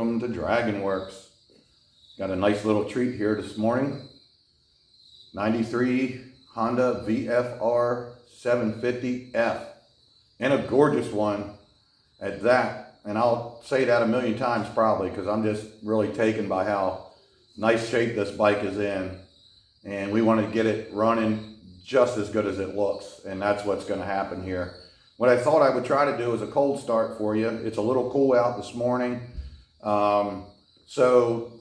welcome to Dragon Works. Got a nice little treat here this morning. 93 Honda VFR750F. And a gorgeous one at that. And I'll say that a million times probably because I'm just really taken by how nice shape this bike is in. And we want to get it running just as good as it looks. And that's what's going to happen here. What I thought I would try to do is a cold start for you. It's a little cool out this morning. So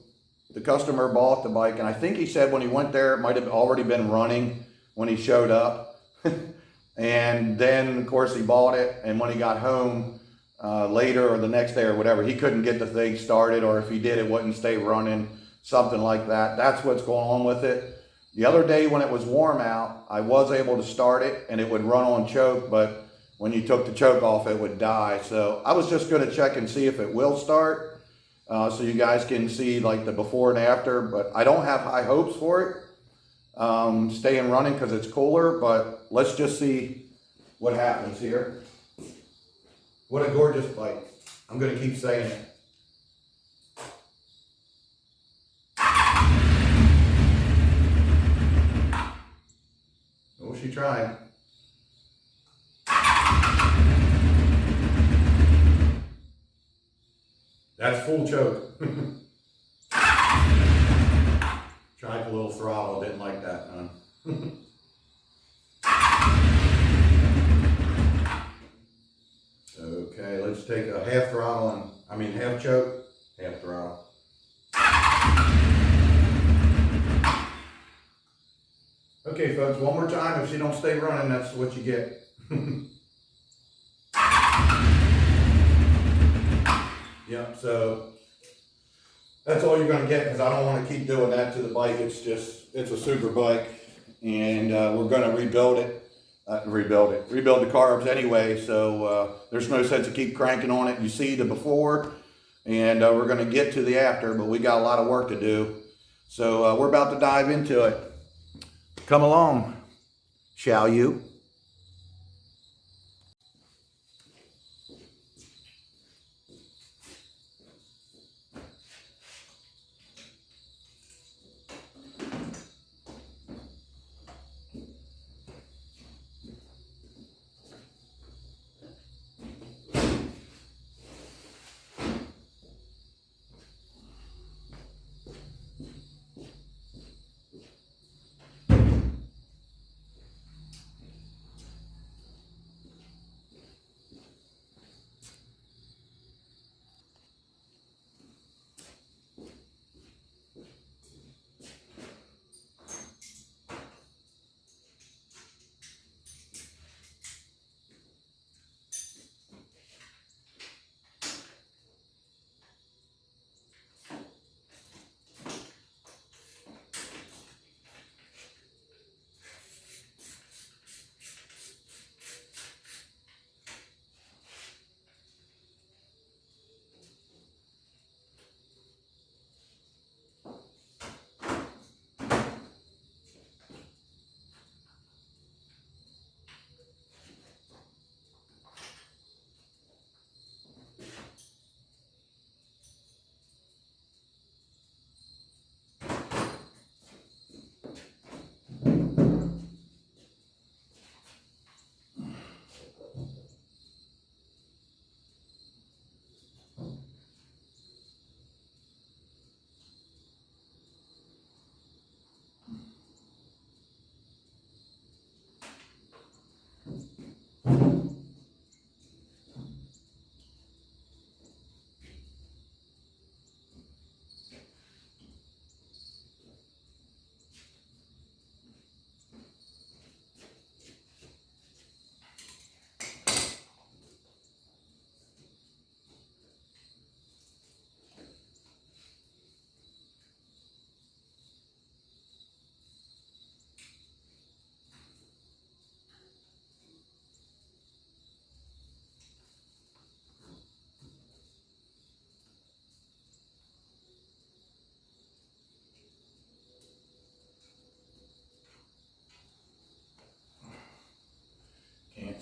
the customer bought the bike, and I think he said when he went there, it might have already been running when he showed up. And then, of course, he bought it, and when he got home later or the next day or whatever, he couldn't get the thing started, or if he did, it wouldn't stay running, something like that. That's what's going on with it. The other day when it was warm out, I was able to start it, and it would run on choke, but when you took the choke off, it would die. So I was just going to check and see if it will start, so you guys can see like the before and after, but I don't have high hopes for it staying running because it's cooler, but let's just see what happens here. What a gorgeous bike. I'm going to keep saying it. Oh, she tried. That's full choke. Tried a little throttle, didn't like that, man. Okay, let's take a half throttle and, half choke, half throttle. Okay, folks, one more time. If she don't stay running, that's what you get. Yep, so that's all you're going to get because I don't want to keep doing that to the bike. It's a super bike, and we're going to rebuild the carbs anyway, so there's no sense to keep cranking on it. You see the before, and we're going to get to the after, but we got a lot of work to do. So we're about to dive into it. Come along, shall you?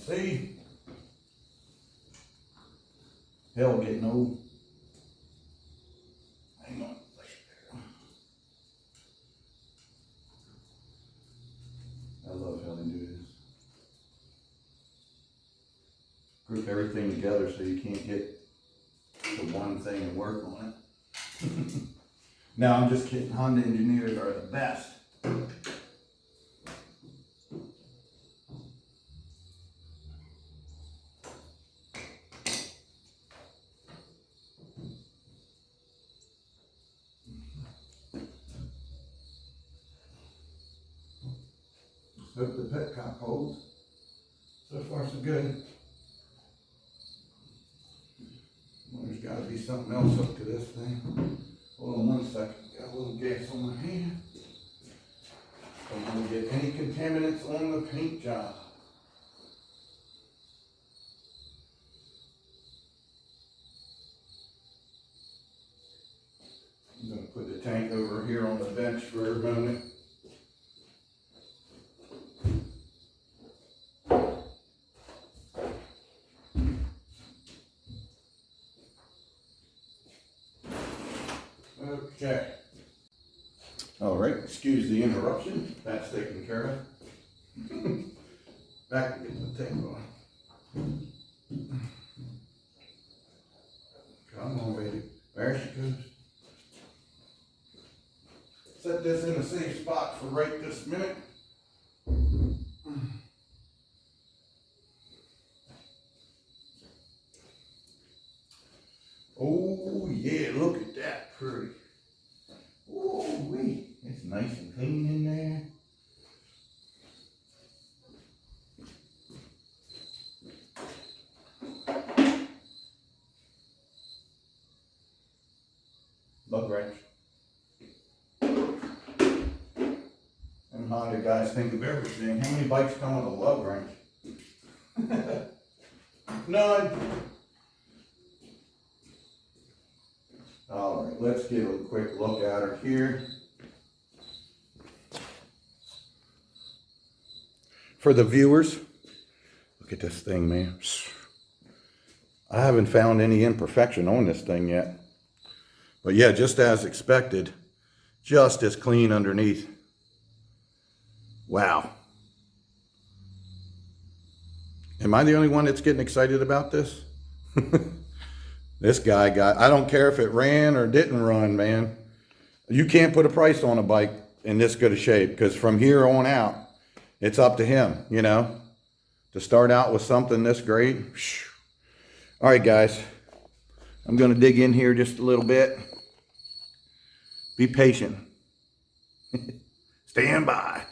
See? Hell getting old. group everything together so you can't get the one thing and work on it. No, I'm just kidding. Honda engineers are the best. Hope the petcock holds. So far so good. Well, there's got to be something else up to this thing. Hold on one second. Got a little gas on my hand. Don't want to get any contaminants on the paint job. I'm going to put the tank over here on the bench for a moment. Okay. All right, excuse the interruption. That's taken care of. Back to getting the tank on. Come on, baby. There she goes. Set this in a safe spot for right this minute. Oh yeah, look at that pretty. Oh wait, it's nice and clean in there. Lug wrench. And Honda guys think of everything. How many bikes come with a lug wrench? None. All right, let's give a quick look at her here. For the viewers, look at this thing, man. I haven't found any imperfection on this thing yet. But yeah, just as expected, just as clean underneath. Wow. Am I the only one that's getting excited about this? This guy got, I don't care if it ran or didn't run, man. You can't put a price on a bike in this good a shape, because from here on out, it's up to him, you know, to start out with something this great. All right, guys, I'm going to dig in here just a little bit. Be patient. Stand by.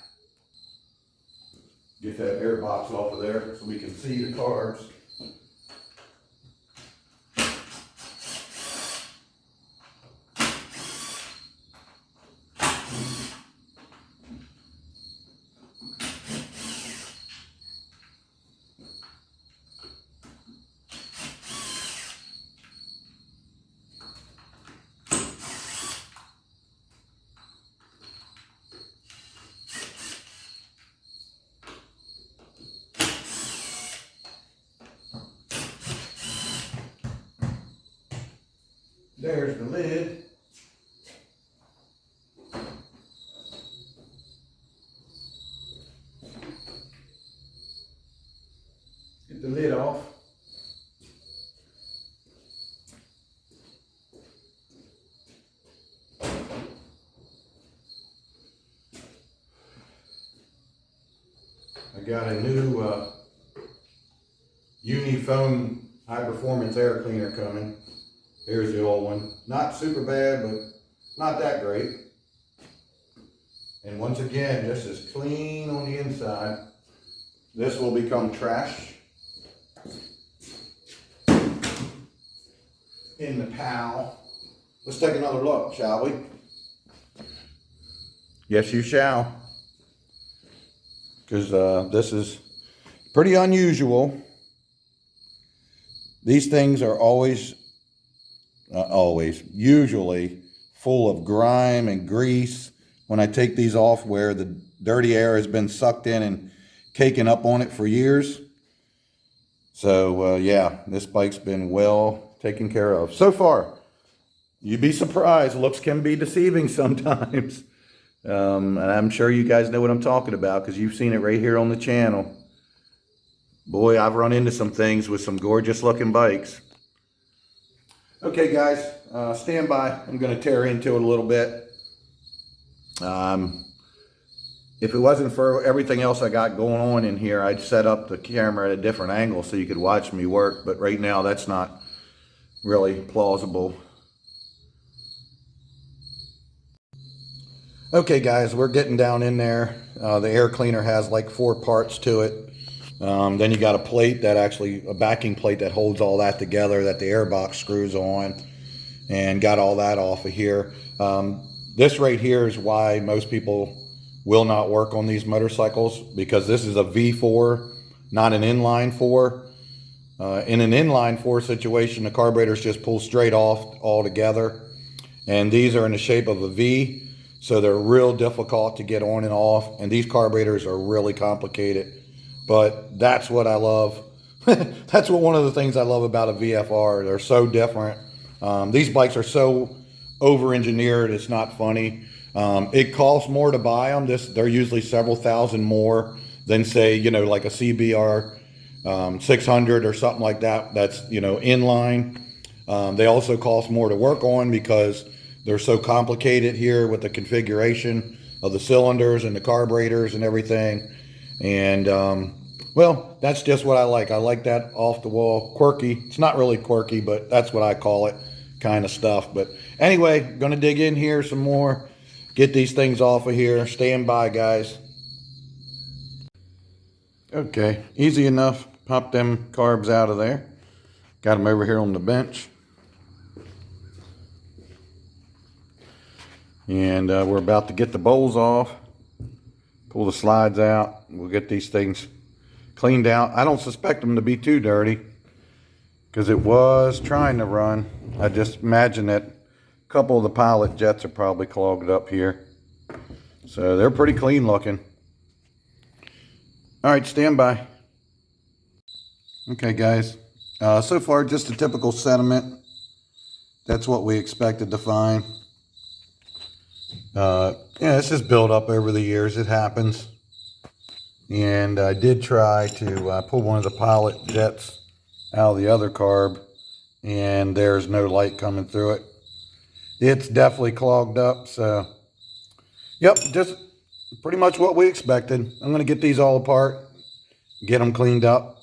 Get that air box off of there so we can see the carbs. There's the lid. Get the lid off. I got a new Unifoam high performance air cleaner coming. Here's the old one. Not super bad, but not that great. And once again, just as clean on the inside. This will become trash in the pal. Let's take another look, shall we? Yes, you shall. Because this is pretty unusual. These things are usually full of grime and grease when I take these off, where the dirty air has been sucked in and caking up on it for years. So yeah, this bike's been well taken care of. So far, you'd be surprised. Looks can be deceiving sometimes. And I'm sure you guys know what I'm talking about because you've seen it right here on the channel. Boy, I've run into some things with some gorgeous looking bikes. Okay guys, stand by. I'm going to tear into it a little bit. If it wasn't for everything else I got going on in here, I'd set up the camera at a different angle so you could watch me work, but right now that's not really plausible. Okay guys, we're getting down in there. The air cleaner has like 4 parts to it. Then you got a plate that a backing plate that holds all that together that the air box screws on, and got all that off of here. This right here is why most people will not work on these motorcycles, because this is a V4, not an inline 4. In an inline 4 situation, the carburetors just pull straight off altogether, and these are in the shape of a V, so they're real difficult to get on and off, and these carburetors are really complicated. But that's what I love. That's one of the things I love about a VFR. They're so different. These bikes are so over-engineered, it's not funny. It costs more to buy them. They're usually several thousand more than, say, like a CBR 600 or something like that. That's, inline. They also cost more to work on because they're so complicated here with the configuration of the cylinders and the carburetors and everything. And, well, that's just what I like. I like that off-the-wall, quirky. It's not really quirky, but that's what I call it, kind of stuff. But anyway, going to dig in here some more, get these things off of here. Stand by, guys. Okay, easy enough. Pop them carbs out of there. Got them over here on the bench. And we're about to get the bowls off. Pull the slides out. We'll get these things cleaned out. I don't suspect them to be too dirty because it was trying to run. I just imagine that a couple of the pilot jets are probably clogged up here. So they're pretty clean looking. All right, stand by. Okay, guys. So far, just a typical sediment. That's what we expected to find. Yeah, it's just built up over the years. It happens. And I did try to pull one of the pilot jets out of the other carb, and there's no light coming through it. It's definitely clogged up. So, yep, just pretty much what we expected. I'm going to get these all apart, get them cleaned up,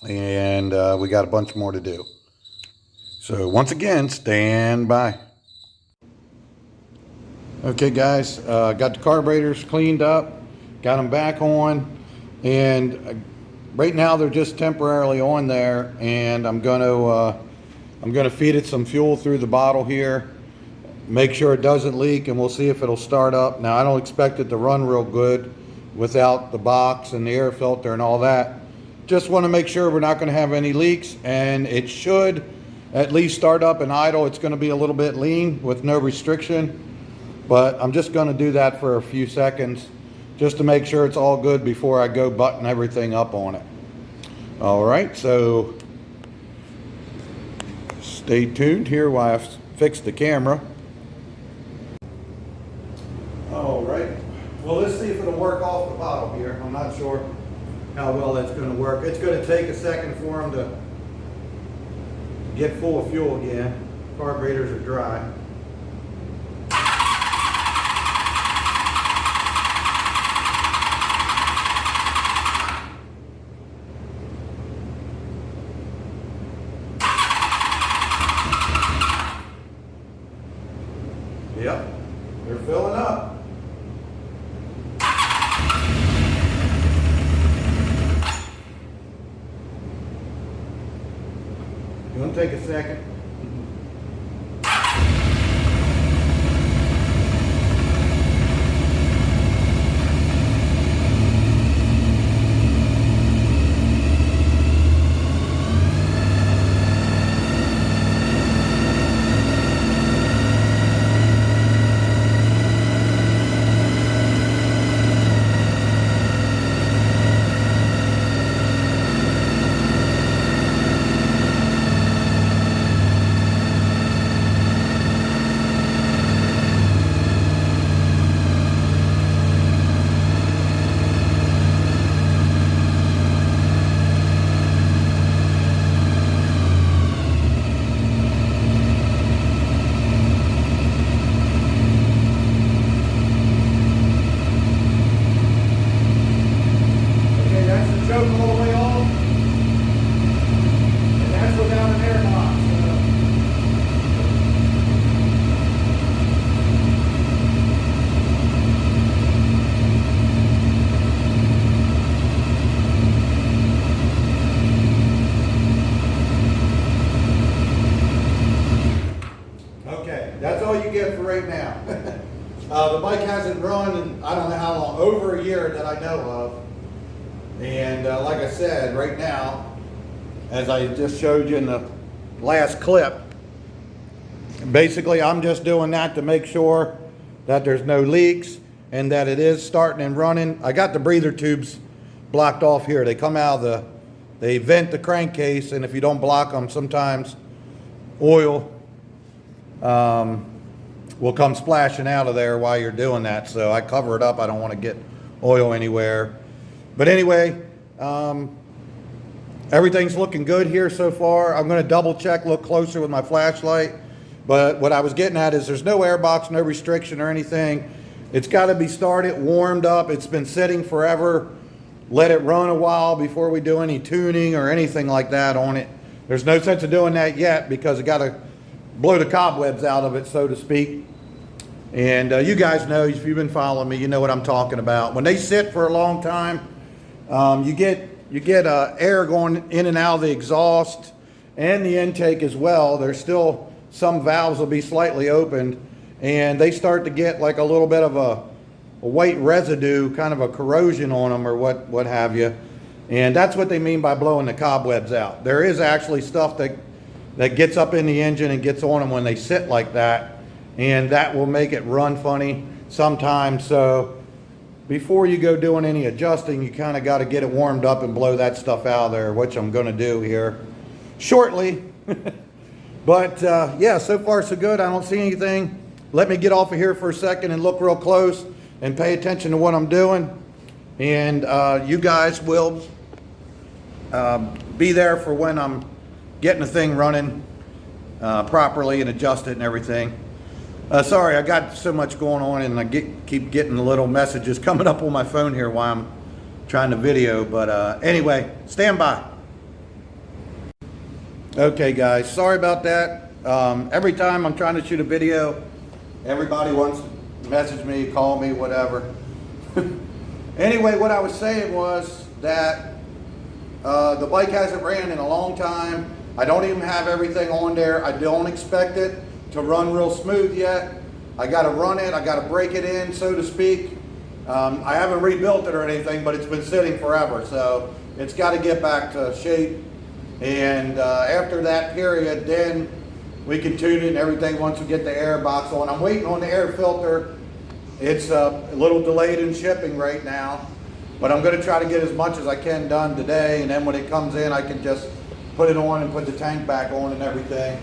and we got a bunch more to do. So once again, stand by. Okay guys, got the carburetors cleaned up, got them back on, and right now they're just temporarily on there, and I'm gonna feed it some fuel through the bottle here, make sure it doesn't leak, and we'll see if it'll start up. Now I don't expect it to run real good without the box and the air filter and all that. Just want to make sure we're not going to have any leaks, and it should at least start up and idle. It's going to be a little bit lean with no restriction. But I'm just going to do that for a few seconds just to make sure it's all good before I go button everything up on it. All right, so stay tuned here while I fix the camera. All right, well, let's see if it'll work off the bottle here. I'm not sure how well that's going to work. It's going to take a second for them to get full of fuel again. Carburetors are dry. Yep, they're filling up. It's gonna take a second. right now. The bike hasn't run in, I don't know how long, over a year that I know of. And like I said, right now, as I just showed you in the last clip, basically I'm just doing that to make sure that there's no leaks and that it is starting and running. I got the breather tubes blocked off here. They come out of they vent the crankcase, and if you don't block them, sometimes oil will come splashing out of there while you're doing that. So I cover it up. I don't want to get oil anywhere. But anyway, everything's looking good here so far. I'm going to double check, look closer with my flashlight. But what I was getting at is there's no airbox, no restriction or anything. It's got to be started, warmed up. It's been sitting forever. Let it run a while before we do any tuning or anything like that on it. There's no sense of doing that yet because I got to blow the cobwebs out of it, so to speak. And you guys know, if you've been following me, you know what I'm talking about. When they sit for a long time, you get air going in and out of the exhaust and the intake as well. There's still some valves will be slightly opened, and they start to get like a little bit of a white residue, kind of a corrosion on them or what have you. And that's what they mean by blowing the cobwebs out. There is actually stuff that gets up in the engine and gets on them when they sit like that, and that will make it run funny sometimes. So before you go doing any adjusting, you kind of got to get it warmed up and blow that stuff out of there, which I'm going to do here shortly. But yeah, so far so good. I don't see anything. Let me get off of here for a second and look real close and pay attention to what I'm doing. And you guys will be there for when I'm getting the thing running properly and adjusted and everything. Sorry, I got so much going on, and I keep getting little messages coming up on my phone here while I'm trying to video. But anyway, stand by. Okay guys, sorry about that. Every time I'm trying to shoot a video, everybody wants to message me, call me, whatever. Anyway, what I was saying was that the bike hasn't ran in a long time. I don't even have everything on there. I don't expect it to run real smooth yet. I got to run it. I got to break it in, so to speak. I haven't rebuilt it or anything, but it's been sitting forever. So it's got to get back to shape. And after that period, then we can tune it and everything once we get the air box on. I'm waiting on the air filter. It's a little delayed in shipping right now, but I'm going to try to get as much as I can done today, and then when it comes in, I can just put it on and put the tank back on and everything.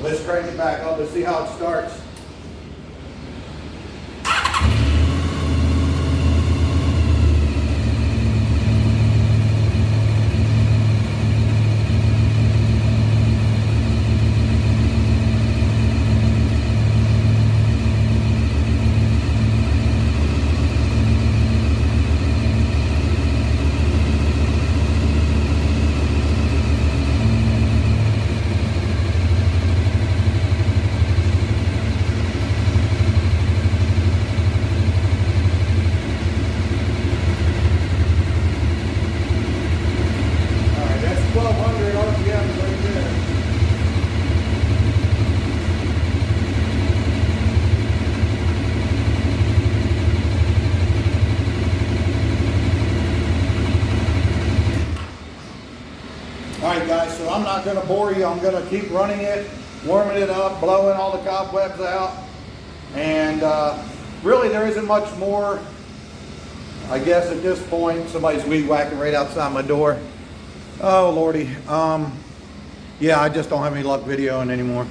Let's crank it back up. Let's see how it starts. Alright guys, so I'm not going to bore you. I'm going to keep running it, warming it up, blowing all the cobwebs out. And really there isn't much more, I guess, at this point. Somebody's weed whacking right outside my door. Oh lordy. Yeah, I just don't have any luck videoing anymore.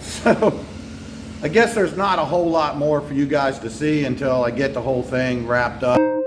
So I guess there's not a whole lot more for you guys to see until I get the whole thing wrapped up.